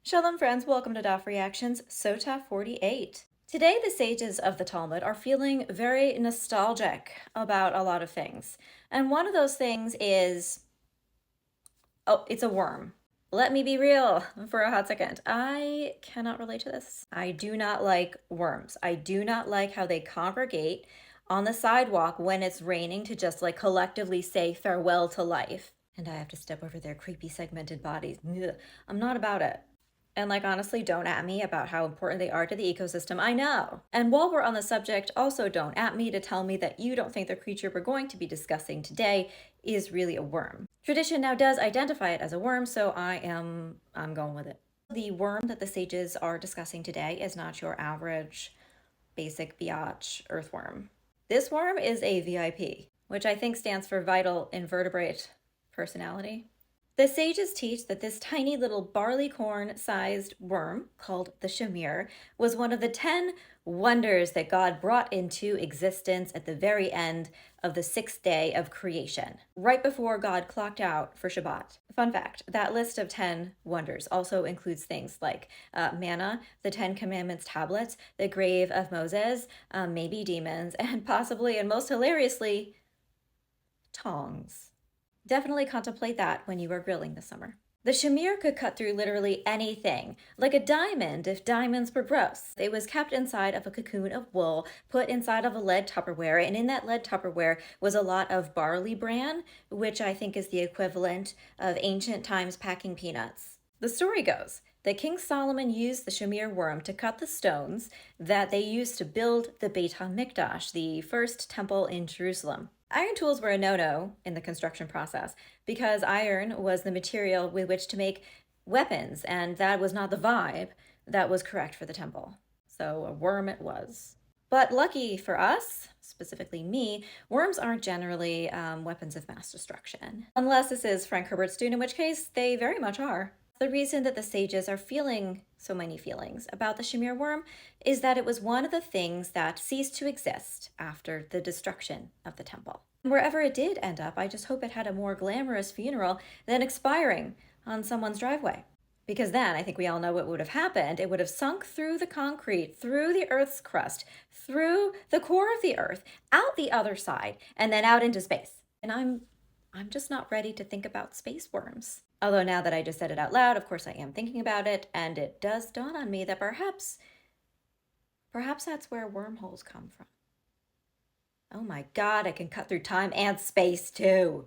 Shalom friends, welcome to Daf Reactions, Sotah 48. Today the sages of the Talmud are feeling very nostalgic about a lot of things. And one of those things is, it's a worm. Let me be real for a hot second. I cannot relate to this. I do not like worms. I do not like how they congregate on the sidewalk when it's raining to just collectively say farewell to life. And I have to step over their creepy segmented bodies. Ugh, I'm not about it. And honestly, don't at me about how important they are to the ecosystem. I know. And while we're on the subject, also don't at me to tell me that you don't think the creature we're going to be discussing today is really a worm. Tradition now does identify it as a worm, so I'm going with it. The worm that the sages are discussing today is not your average basic biatch earthworm. This worm is a VIP, which I think stands for Vital Invertibrate Personality. The sages teach that this tiny little barleycorn-sized worm, called the Shamir, was one of the 10 wonders that God brought into existence at the very end of the 6th day of creation, right before God clocked out for Shabbat. Fun fact, that list of 10 wonders also includes things like manna, the 10 Commandments tablets, the grave of Moses, maybe demons, and possibly, and most hilariously, tongs. Definitely contemplate that when you are grilling this summer. The shamir could cut through literally anything, like a diamond if diamonds were gross. It was kept inside of a cocoon of wool, put inside of a lead Tupperware, and in that lead Tupperware was a lot of barley bran, which I think is the equivalent of ancient times packing peanuts. The story goes that King Solomon used the shamir worm to cut the stones that they used to build the Beit HaMikdash, the first temple in Jerusalem. Iron tools were a no-no in the construction process because iron was the material with which to make weapons, and that was not the vibe that was correct for the temple. So a worm it was. But lucky for us, specifically me, worms aren't generally weapons of mass destruction. Unless this is Frank Herbert's Dune, in which case they very much are. The reason that the sages are feeling so many feelings about the Shamir worm is that it was one of the things that ceased to exist after the destruction of the temple. Wherever it did end up, I just hope it had a more glamorous funeral than expiring on someone's driveway. Because then I think we all know what would have happened. It would have sunk through the concrete, through the Earth's crust, through the core of the Earth, out the other side, and then out into space. And I'm just not ready to think about space worms. Although now that I just said it out loud, of course I am thinking about it, and it does dawn on me that perhaps that's where wormholes come from. Oh my God, I can cut through time and space too.